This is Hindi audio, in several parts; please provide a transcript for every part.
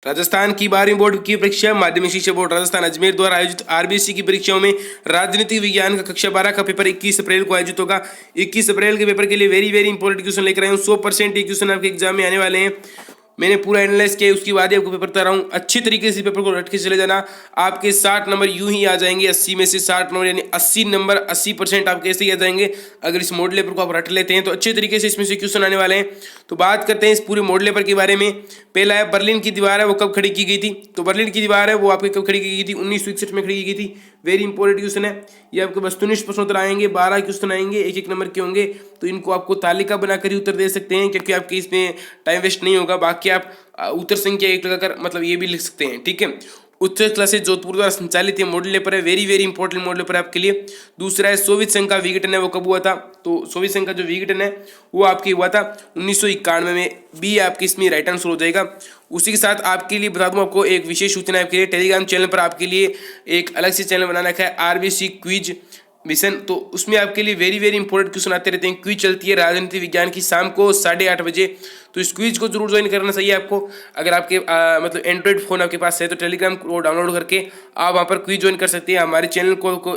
राजस्थान की 12वीं बोर्ड की परीक्षा माध्यमिक शिक्षा बोर्ड राजस्थान अजमेर द्वारा आयोजित आरबीसी की परीक्षाओं में राजनीतिक विज्ञान का कक्षा 12 का पेपर 21 अप्रैल को आयोजित होगा। 21 अप्रैल के पेपर के लिए वेरी वेरी इंपॉर्टेंट क्वेश्चन लेकर आया हूँ। 100% ये क्वेश्चन आपके एग्जाम में आने वाले हैं। मैंने पूरा एनालाइज किया, उसके बाद ही आपको पेपर बता रहा हूँ। अच्छी तरीके से पेपर को रट के चले जाना। आपके 60 नंबर यूं ही आ जाएंगे, 80 में से 60 नंबर यानी 80 नंबर 80% आपके ऐसे ही आ जाएंगे अगर इस मॉडल पेपर को आप रट लेते हैं। तो अच्छे तरीके से इसमें से क्वेश्चन आने वाले हैं। तो बात करते हैं इस पूरे मॉडल पेपर के बारे में। पहला है बर्लिन की दीवार है वो कब खड़ी की गई थी। तो बर्लिन की दीवार है वो आपकी कब खड़ी की गई थी, 1961 में खड़ी की गई थी। वेरी इंपॉर्टेंट क्वेश्चन है ये। आपके वस्तुनिष्ठ प्रश्नोत्तर आएंगे, 12 क्वेश्चन आएंगे, एक एक नंबर के होंगे। तो इनको आपको तालिका बनाकर ही उत्तर दे सकते हैं, क्योंकि आपके इसमें टाइम वेस्ट नहीं होगा। बाकी आप उत्तर संख्या एक लगाकर मतलब ये भी लिख सकते हैं, ठीक है। उच्च क्लासेस जोधपुर द्वारा संचालित ये मॉडल पेपर है, very very important model paper है आपके लिए। दूसरा है सोवियत संघ का विघटन है वो कब हुआ था। तो सोवियत संघ का जो विघटन है वो आपके हुआ था 1991 में। बी आपकी इसमें राइट आंसर हो जाएगा। उसी के साथ आपके लिए बता दूं, आपको एक विशेष सूचना आपके लिए, टेलीग्राम चैनल पर आपके लिए एक अलग से चैनल बना रखा है आरबीसी क्विज मिशन। तो उसमें आपके लिए वेरी वेरी इंपॉर्टेंट क्वेश्चन आते रहते हैं। क्विज चलती है राजनीति विज्ञान की शाम को 8:30 बजे। तो इस क्विज को जरूर ज्वाइन करना चाहिए आपको। अगर आपके मतलब एंड्रॉइड फोन आपके पास है तो टेलीग्राम को डाउनलोड करके आप वहाँ पर क्विज ज्वाइन कर सकते हैं। हमारे चैनल को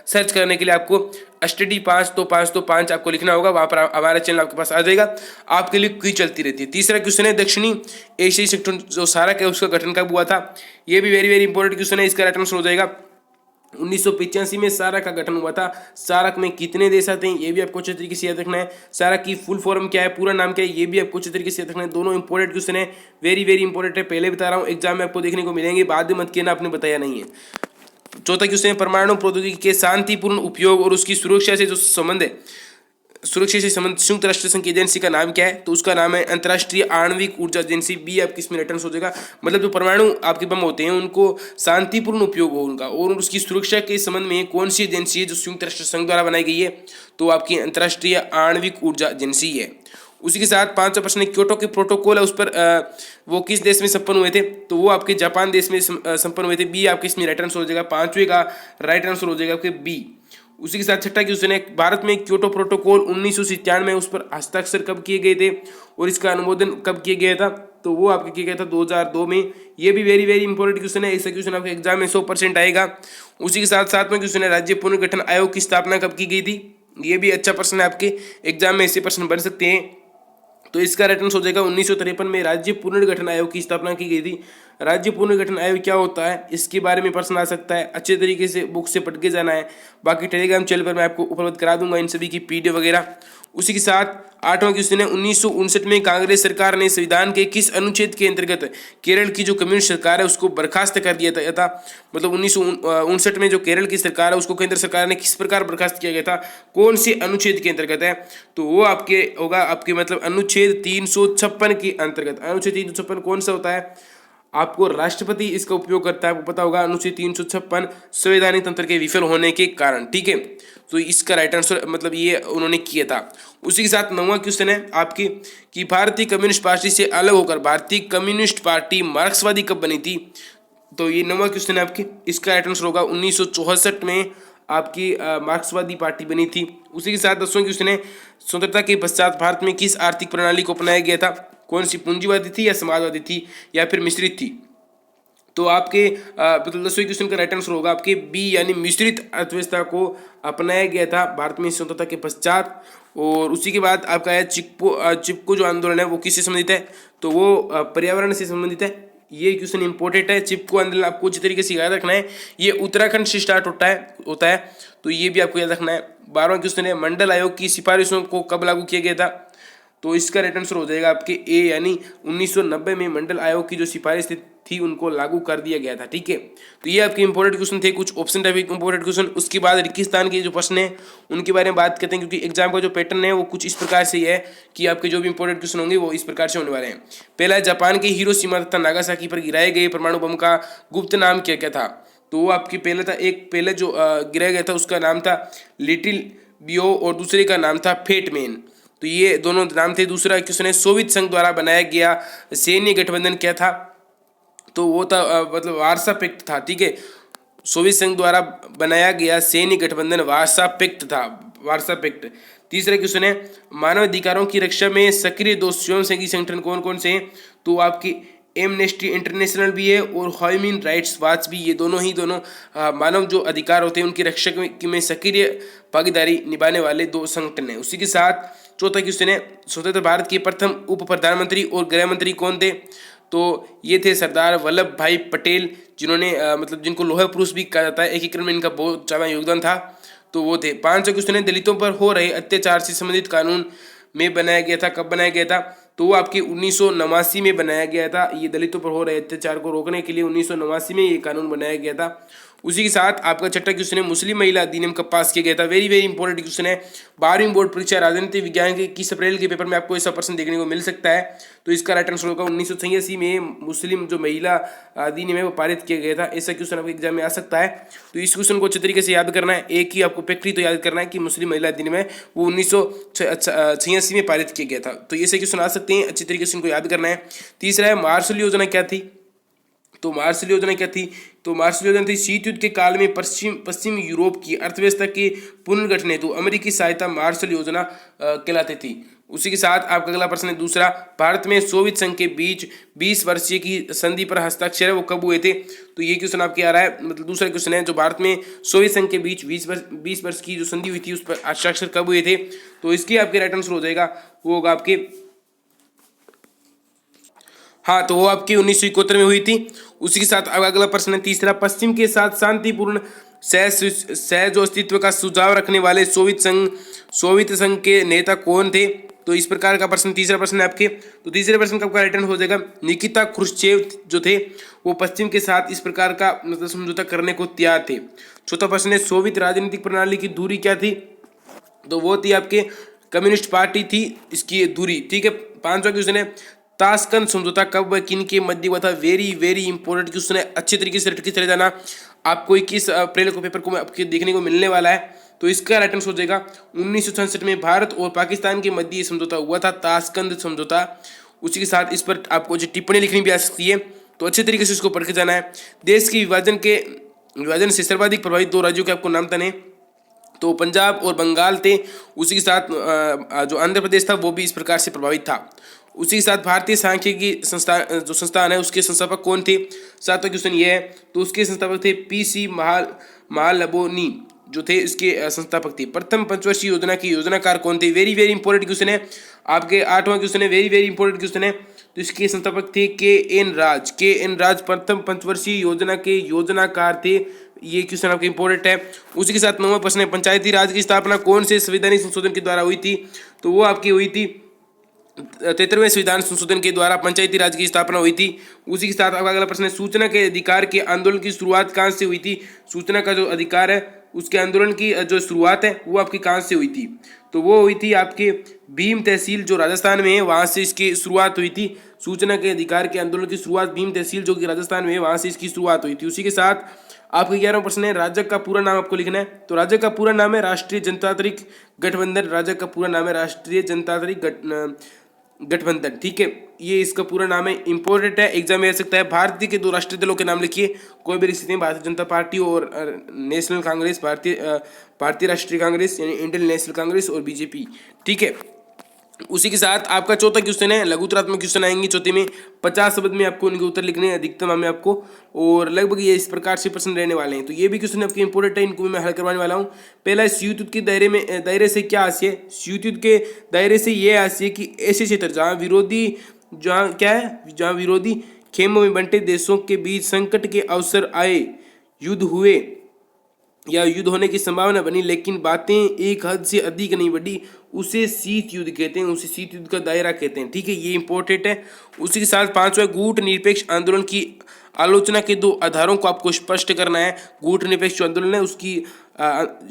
सर्च करने के लिए आपको स्टडी 5 तो 5 तो 5 आपको लिखना होगा, वहाँ पर हमारा चैनल आपके पास आ जाएगा। आपके लिए क्विज चलती रहती है। तीसरा क्वेश्चन है दक्षिणी एशियाई संगठन जो सार्क है उसका गठन कब हुआ था। ये भी वेरी वेरी इंपॉर्टेंट क्वेश्चन है। इसका राइट आंसर हो जाएगा 1985 में सार्क का गठन हुआ था। सार्क में कितने देश आते हैं ये भी आपको अच्छे तरीके से याद रखना है। सार्क की फुल फॉर्म क्या है, पूरा नाम क्या है, ये भी आपको अच्छे तरीके से याद रखना है। दोनों इंपॉर्टेंट क्वेश्चन है, वेरी वेरी इंपॉर्टेंट है। पहले बता रहा हूँ एग्जाम में आपको देखने को मिलेंगे, बाद में मत कहना आपने बताया नहीं है। चौथा क्वेश्चन है परमाणु प्रौद्योगिकी के शांतिपूर्ण उपयोग और उसकी सुरक्षा से जो संबंध है, सुरक्षा से संबंधित संयुक्त राष्ट्र संघ की एजेंसी का नाम क्या है। तो उसका नाम है अंतर्राष्ट्रीय आणविक ऊर्जा एजेंसी। बी आपकी इसमें रिटर्न हो जाएगा। मतलब जो परमाणु आपके बम होते हैं उनको शांतिपूर्ण उपयोग हो उनका और उसकी सुरक्षा के संबंध में कौन सी एजेंसी है जो संयुक्त राष्ट्र संघ द्वारा बनाई गई है। तो आपकी अंतर्राष्ट्रीय आणविक ऊर्जा एजेंसी है। उसी के साथ 5वां प्रश्न क्योटो के प्रोटोकॉल है उस पर वो किस देश में संपन्न हुए थे। तो वो आपके जापान देश में संपन्न हुए थे। बी आपके इसमें राइट आंसर हो जाएगा। 5वें का राइट आंसर हो जाएगा आपके बी। उसी के साथ छठा क्वेश्चन है भारत में क्योटो प्रोटोकॉल 1997 में उस पर हस्ताक्षर कब किए गए थे और इसका अनुमोदन कब किया गया था। तो वो आपके किया गया था 2002 में। ये भी वेरी वेरी इंपॉर्टेंट क्वेश्चन है। ऐसा क्वेश्चन आपके एग्जाम में 100% आएगा। उसी के साथ 7वां क्वेश्चन है राज्य पुनर्गठन आयोग की स्थापना कब की गई थी। ये भी अच्छा प्रश्न है, आपके एग्जाम में ऐसे प्रश्न बन सकते हैं। तो इसका राइट आंसर हो जाएगा 1953 में राज्य पुनर्गठन आयोग की स्थापना की गई थी। राज्य पुनर्गठन आयोग क्या होता है इसके बारे में प्रश्न आ सकता है, अच्छे तरीके से बुक से पढ़ के जाना है। बाकी टेलीग्राम चैनल पर मैं आपको उपलब्ध करा दूंगा इन सभी की पीडीएफ वगैरह। उसी के साथ 8वां क्वेश्चन है 1959 में कांग्रेस सरकार ने संविधान के किस अनुच्छेद के अंतर्गत केरल की जो कम्युनिस्ट सरकार है उसको बर्खास्त कर दिया था। मतलब 1959 में जो केरल की सरकार है उसको केंद्र सरकार ने किस प्रकार बर्खास्त किया गया था, कौन से अनुच्छेद के अंतर्गत है। तो वो आपके होगा आपके मतलब अनुच्छेद 356 के अंतर्गत। अनुच्छेद 356 कौन सा होता है, आपको राष्ट्रपति इसका उपयोग करता है, आपको पता होगा। अनुच्छेद 356 संवैधानिक तंत्र के विफल होने के कारण, ठीक है। तो इसका राइट आंसर मतलब ये उन्होंने किया था। उसी के साथ 9वां क्वेश्चन है आपकी कि भारतीय कम्युनिस्ट पार्टी से अलग होकर भारतीय कम्युनिस्ट पार्टी मार्क्सवादी कब बनी थी। तो ये 9वां क्वेश्चन है आपकी, इसका राइट आंसर होगा 1964 में आपकी मार्क्सवादी पार्टी बनी थी। उसी के साथ 10वां क्वेश्चन है स्वतंत्रता के पश्चात भारत में किस आर्थिक प्रणाली को अपनाया गया था। कौन सी, पूंजीवादी थी या समाजवादी थी या फिर मिश्रित थी। तो आपके मतलब 10वें क्वेश्चन का राइट आंसर होगा आपके बी यानी मिश्रित अर्थव्यवस्था को अपनाया गया था भारत में स्वतंत्रता के पश्चात। और उसी के बाद आपका है चिपको जो आंदोलन है वो किससे संबंधित है। तो वो पर्यावरण से संबंधित है। ये क्वेश्चन इंपॉर्टेंट है। चिपको आंदोलन आपको अच्छी तरीके से याद रखना है, ये उत्तराखंड से स्टार्ट होता है। तो ये भी आपको याद रखना है। 12वां क्वेश्चन है मंडल आयोग की सिफारिशों को कब लागू किया गया था। तो इसका राइट आंसर हो जाएगा आपके ए यानी 1990 में मंडल आयोग की जो सिफारिश थी उनको लागू कर दिया गया था, ठीक है। तो ये आपके इंपॉर्टेंट क्वेश्चन थे, कुछ ऑप्शन टाइप इंपॉर्टेंट क्वेश्चन। उसके बाद रेगिस्तान के जो प्रश्न है उनके बारे में बात करते हैं, क्योंकि एग्जाम का जो पैटर्न है वो कुछ इस प्रकार से ही है कि आपके जो भी इंपॉर्टेंट क्वेश्चन होंगे वो इस प्रकार से होने वाले हैं। पहला है जापान के हिरोशिमा तथा नागासाकी पर गिराए गए परमाणु बम का गुप्त नाम क्या क्या था। तो वो आपकी पहले जो गिराया गया था उसका नाम था लिटिल बियो और दूसरे का नाम था फेटमैन। तो ये दोनों नाम थे। दूसरा क्वेश्चन है सोवियत संघ द्वारा बनाया गया सैन्य गठबंधन क्या था। तो वो था मतलब वार्सा पैक्ट था, ठीक है। सोवियत संघ द्वारा बनाया गया सैन्य गठबंधन वार्सा पैक्ट था, वार्सा पैक्ट। तीसरा क्वेश्चन है मानव अधिकारों की रक्षा में सक्रिय दो स्वयंसेवी संगठन कौन कौन से हैं। तो आपकी एमनेस्टी इंटरनेशनल भी है और ह्यूमन राइट्स वॉच भी, ये दोनों मानव जो अधिकार होते हैं उनकी रक्षा में सक्रिय भागीदारी निभाने वाले दो संगठन हैं। उसी के साथ चौथा क्वेश्चन है, स्वतंत्र भारत के प्रथम उप प्रधानमंत्री और गृह मंत्री कौन थे? तो ये थे सरदार वल्लभ भाई पटेल, जिन्होंने मतलब जिनको लौह पुरुष भी कहा जाता है, एकीकरण में इनका बहुत ज़्यादा योगदान था। तो वो थे। पांचवा क्वेश्चन है, दलितों पर हो रहे अत्याचार से संबंधित कानून में बनाया गया था, कब बनाया गया था? तो वो आपके 1989 में बनाया गया था। ये दलितों पर हो रहे अत्याचार को रोकने के लिए 1989 में ये कानून बनाया गया था। उसी के साथ आपका छठा क्वेश्चन है, मुस्लिम महिला अधिनियम कब पास किया गया था? वेरी वेरी इंपॉर्टेंट क्वेश्चन है। 12वीं बोर्ड परीक्षा राजनीति विज्ञान के 21 अप्रैल के पेपर में आपको ऐसा प्रश्न देखने को मिल सकता है। तो इसका राइट आंसर होगा 1986 में मुस्लिम जो महिला अधिनियम है वो पारित किया गया था। ऐसा क्वेश्चन आपके एग्जाम में आ सकता है। तो इस क्वेश्चन को अच्छे तरीके से याद करना है। एक ही आपको फैक्ट्री तो याद करना है कि मुस्लिम महिला अधिनियम है वो 1986 में पारित किया गया था। तो ऐसे क्वेश्चन आ सकते हैं, अच्छी तरीके से इनको याद करना है। तीसरा है, मार्शल योजना क्या थी? तो मार्शल योजना क्या थी? तो मार्शल योजना थी शीत युद्ध के काल में पश्चिम यूरोप की अर्थव्यवस्था के पुनर्गठन हेतु अमेरिकी सहायता मार्शल योजना कहलाती थी। उसी के साथ आपका अगला प्रश्न है दूसरा, भारत में सोवियत संघ के बीच 20 वर्षीय की संधि पर हस्ताक्षर है वो कब हुए थे? तो ये क्वेश्चन आपके आ रहा है, मतलब दूसरा क्वेश्चन है, जो भारत में सोवियत संघ के बीच 20 वर्ष की जो संधि हुई थी उस पर हस्ताक्षर कब हुए थे? तो इसके आपके राइट आंसर हो जाएगा, वो होगा आपके, हाँ, तो वो आपकी 1971 में हुई थी। उसी के साथ अगला प्रश्न है तीसरा, पश्चिम के साथ शांतिपूर्ण सहज अस्तित्व का सुझाव रखने वाले सोवियत संघ के नेता कौन थे? तो इस प्रकार का प्रश्न तीसरा प्रश्न है आपके। तो तीसरे प्रश्न का आपका रिटर्न हो जाएगा, निकिता क्रुश्चेव जो थे वो पश्चिम के साथ इस प्रकार का मतलब समझौता करने को तैयार थे। चौथा प्रश्न है, सोवियत राजनीतिक प्रणाली की दूरी क्या थी? तो वो थी आपके कम्युनिस्ट पार्टी थी इसकी दूरी, ठीक है। पांचवा क्वेश्चन है, ताशकंद समझौता कब व किन के मध्य हुआ था? वेरी वेरी इंपॉर्टेंट क्वेश्चन है, अच्छे तरीके से रट के चले जाना। आपको 21 अप्रैल को पेपर को आपके देखने को मिलने वाला है। तो इसका राइट आंसर हो जाएगा 1966 में भारत और पाकिस्तान के मध्य ये समझौता हुआ था, ताशकंद समझौता। उसी के साथ इस पर आपको जो टिप्पणी लिखनी भी आ सकती है, तो अच्छे तरीके से इसको पढ़ के जाना है। देश के विभाजन से सर्वाधिक प्रभावित दो राज्यों के आपको नाम तने, तो पंजाब और बंगाल थे। उसी के साथ जो आंध्र प्रदेश था वो भी इस प्रकार से प्रभावित था। उसी के साथ भारतीय सांख्यिकी संस्थान है उसके संस्थापक कौन थे? सातवां क्वेश्चन ये है, तो उसके संस्थापक थे पीसी महालबोनी जो थे इसके संस्थापक थे। प्रथम पंचवर्षीय योजना के योजनाकार कौन थे? वेरी वेरी इंपॉर्टेंट क्वेश्चन है आपके। आठवां क्वेश्चन है, वेरी वेरी इंपॉर्टेंट क्वेश्चन है। तो इसके संस्थापक थे के.एन. राज प्रथम पंचवर्षीय योजना के योजनाकार थे। ये क्वेश्चन आपके इंपॉर्टेंट है। उसी के साथ नौवां प्रश्न है, पंचायती राज की स्थापना कौन से संवैधानिक संशोधन के द्वारा हुई थी? तो वो आपकी हुई थी 73वें संविधान संशोधन के द्वारा पंचायती राज की स्थापना हुई थी। उसी के साथ आपका अगला प्रश्न है, सूचना के अधिकार के आंदोलन की शुरुआत कहाँ से हुई थी? सूचना का जो अधिकार है उसके आंदोलन की जो शुरुआत है वो आपकी कहाँ से हुई थी? तो वो हुई थी आपके भीम तहसील जो राजस्थान में है वहाँ से इसकी शुरुआत हुई थी। सूचना के अधिकार के आंदोलन की शुरुआत भीम तहसील जो कि राजस्थान में है वहाँ से इसकी शुरुआत हुई थी। उसी के साथ आपका 11वां प्रश्न है, राज्य का पूरा नाम आपको लिखना है। तो राज्य का पूरा नाम है राष्ट्रीय जनतांत्रिक गठबंधन। राज्य का पूरा नाम है राष्ट्रीय जनतांत्रिक गठबंधन, ठीक है, ये इसका पूरा नाम है। इंपॉर्टेंट है, एग्जाम में आ सकता है। भारतीय के दो राष्ट्रीय दलों के नाम लिखिए कोई भी स्थिति में, भारतीय जनता पार्टी और नेशनल कांग्रेस, भारतीय राष्ट्रीय कांग्रेस यानी इंडियन नेशनल कांग्रेस और बीजेपी, ठीक है। उसी के साथ आपका चौथा क्वेश्चन है, लघुतरात्मक क्वेश्चन आएंगे चौथे में, 50 शब्द में आपको उनके उत्तर लिखने हैं अधिकतम में आपको, और लगभग ये इस प्रकार से प्रश्न रहने वाले हैं। तो ये भी क्वेश्चन आपके इंपॉर्टेंट है, इनको भी मैं हल करवाने वाला हूँ। पहला, शीत युद्ध के दायरे से क्या आशय है? शीत युद्ध के दायरे से ये आशय है कि ऐसे क्षेत्र जहाँ विरोधी खेमों में बंटे देशों के बीच संकट के अवसर आए, युद्ध हुए या युद्ध होने की संभावना बनी लेकिन बातें एक हद से अधिक नहीं बढ़ी, उसे शीत युद्ध कहते हैं, उसे शीत युद्ध का दायरा कहते हैं, ठीक है, ये इंपॉर्टेंट है। उसी के साथ पांचवा, गुट निरपेक्ष आंदोलन की आलोचना के दो आधारों को आपको स्पष्ट करना है। गुट निरपेक्ष जो आंदोलन है उसकी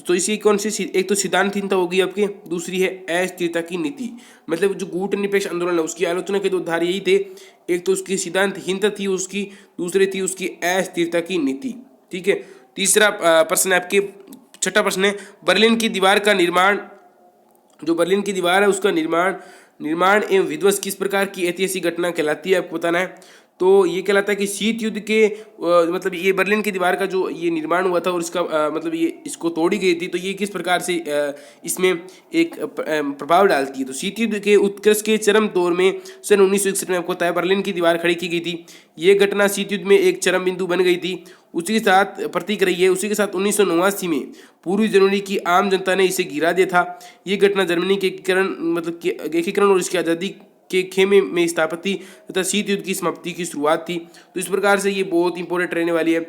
तो इसी कौन सी, एक तो सिद्धांतहीनता होगी आपकी, दूसरी है अस्थिरता की नीति। मतलब जो गुट निरपेक्ष आंदोलन है उसकी आलोचना के दो आधार यही थे, एक तो उसकी सिद्धांतहीनता थी उसकी, दूसरी थी उसकी अस्थिरता की नीति, ठीक है। तीसरा प्रश्न है आपके, छठा प्रश्न है, बर्लिन की दीवार का निर्माण, जो बर्लिन की दीवार है उसका निर्माण एवं विध्वंस किस प्रकार की ऐतिहासिक घटना कहलाती है, आपको बताना है। तो ये कहलाता है कि शीत युद्ध के मतलब ये बर्लिन की दीवार का जो ये निर्माण हुआ था और इसका मतलब ये इसको तोड़ी गई थी, तो ये किस प्रकार से इसमें एक प्रभाव डालती है। तो शीत युद्ध के उत्कर्ष के चरम दौर में सन 1961 में आपको पता है बर्लिन की दीवार खड़ी की गई थी। ये घटना शीत युद्ध में एक चरम बिंदु बन गई थी। उसी के साथ प्रतीक रही है। उसी के साथ 1989 में पूर्वी जर्मनी की आम जनता ने इसे गिरा दिया था। ये घटना जर्मनी के एकीकरण मतलब एकीकरण और इसकी आज़ादी के खेमे में स्थापति तथा शीत युद्ध की समाप्ति की शुरुआत थी। तो इस प्रकार से ये बहुत इंपॉर्टेंट रहने वाली है।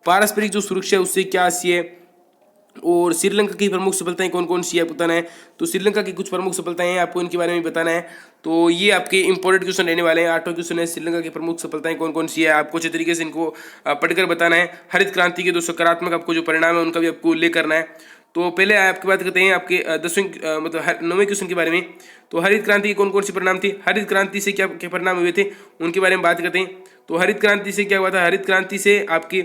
पारस्परिक जो सुरक्षा है उससे क्या सी है, और श्रीलंका की प्रमुख सफलताएं कौन कौन सी है बताना है। तो श्रीलंका की कुछ प्रमुख सफलताएं हैं, आपको इनके बारे में बताना है। तो ये आपके इंपॉर्टेंट क्वेश्चन रहने वाले हैं। 8वां क्वेश्चन है श्रीलंका की प्रमुख सफलताएं कौन कौन सी है, आपको अच्छे तरीके से इनको पढ़कर बताना है। हरित क्रांति के जो सकारात्मक आपको जो परिणाम है उनका भी आपको उल्लेख करना है। तो पहले आपकी बात करते हैं आपके 10वें मतलब 9वें क्वेश्चन के बारे में। तो हरित क्रांति के कौन कौन से परिणाम थे, हरित क्रांति से क्या क्या परिणाम हुए थे उनके बारे में बात करते हैं। तो हरित क्रांति से क्या हुआ था, हरित क्रांति से आपके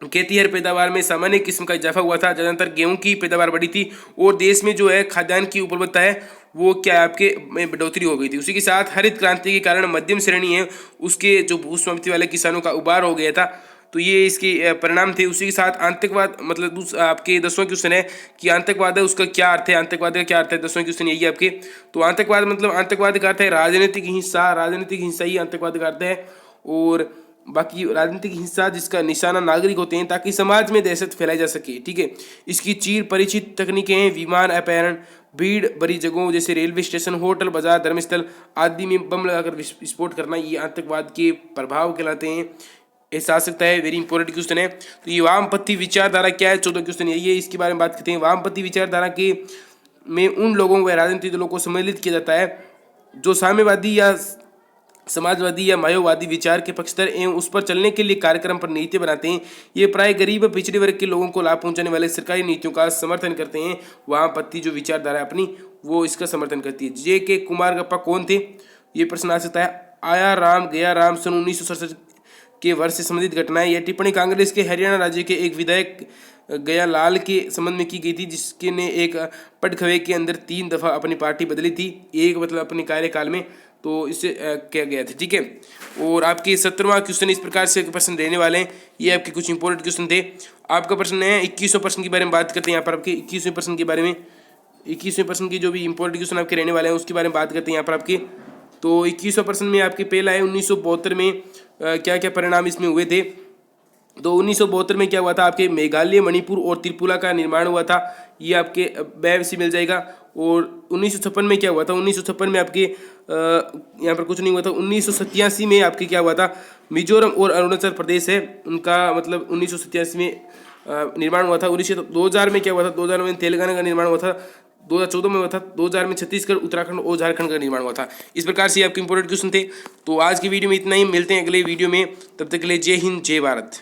खेतीहर पैदावार में सामान्य किस्म का इजाफा हुआ था। ज़्यादातर गेहूं की पैदावार बढ़ी थी और देश में जो है खाद्यान्न की उपलब्धता है वो क्या आपके में बढ़ोतरी हो गई थी। उसी के साथ हरित क्रांति के कारण मध्यम श्रेणी है उसके जो भूस्वामित्व वाले किसानों का उबार हो गया था। तो ये इसके परिणाम थे। उसी के साथ आतंकवाद मतलब आपके 10वां क्वेश्चन है कि आतंकवाद है उसका क्या अर्थ है, आतंकवाद का क्या अर्थ है। 10वां क्वेश्चन यही है आपके। तो आतंकवाद मतलब आतंकवाद का अर्थ है राजनीतिक हिंसा, राजनीतिक हिंसा ही आतंकवाद का अर्थ है। और बाकी राजनीतिक हिंसा जिसका निशाना नागरिक होते हैं ताकि समाज में दहशत फैलाई जा सके, ठीक है। इसकी चीर परिचित तकनीकें हैं विमान अपहरण, भीड़ भरी जगहों जैसे रेलवे स्टेशन, होटल, बाजार, धर्मस्थल आदि में बम लगाकर विस्फोट करना, ये आतंकवाद के प्रभाव कहलाते हैं। ऐसा आ सकता है, वेरी इंपॉर्टेंट क्वेश्चन है। तो ये वामपंथी विचारधारा क्या है, 14 क्वेश्चन यही है, इसके बारे में बात करते हैं। वामपंथी विचारधारा के में उन लोगों व राजनीतिक दलों को सम्मिलित किया जाता है जो साम्यवादी या समाजवादी या माओवादी विचार के पक्षधर एवं उस पर चलने के लिए कार्यक्रम पर नीति बनाते हैं। ये प्राय गरीब व पिछड़े वर्ग के लोगों को लाभ पहुंचाने वाले सरकारी नीतियों का समर्थन करते हैं। वामपंथी जो विचारधारा है अपनी वो इसका समर्थन करती है। जे.के. कुमारगप्पा कौन थे, ये प्रश्न आ सकता है। आया राम गया राम सन 1967 के वर्ष से संबंधित घटनाएं। यह टिप्पणी कांग्रेस के हरियाणा राज्य के एक विधायक गया लाल के संबंध में की गई थी, जिसके ने एक पटखवे के अंदर 3 दफा अपनी पार्टी बदली थी, एक मतलब अपने कार्यकाल में। तो इससे किया गया था, ठीक है। और आपके 17वां क्वेश्चन इस प्रकार से प्रश्न रहने वाले हैं। ये आपके कुछ इंपॉर्टेंट क्वेश्चन थे। आपका प्रश्न है 21वें प्रश्न के बारे में बात करते हैं। यहाँ पर आपके 21वें प्रश्न के बारे में 21वें प्रश्न की जो भी इंपॉर्टेंट क्वेश्चन आपके रहने वाले हैं उसके बारे में बात करते हैं यहाँ पर आपके। तो 21वें प्रश्न में आपके पहला है 1972 में क्या क्या परिणाम इसमें हुए थे। तो 1972 में क्या हुआ था, आपके मेघालय, मणिपुर और त्रिपुरा का निर्माण हुआ था। ये आपके बैब से मिल जाएगा। और 1956 में क्या हुआ था, 1956 में आपके यहाँ पर कुछ नहीं हुआ था। 1987 में आपके क्या हुआ था, मिजोरम और अरुणाचल प्रदेश है उनका मतलब 1987 में निर्माण हुआ था। 2000 में क्या हुआ था, 2000 में तेलंगाना का निर्माण हुआ था। 2014 में हुआ था। 2000 में छत्तीसगढ़, उत्तराखंड और झारखंड का निर्माण हुआ था। इस प्रकार से आपके इंपॉर्टेंट क्वेश्चन थे। तो आज की वीडियो में इतना ही, मिलते हैं अगले वीडियो में। तब तक के लिए जय हिंद, जय भारत।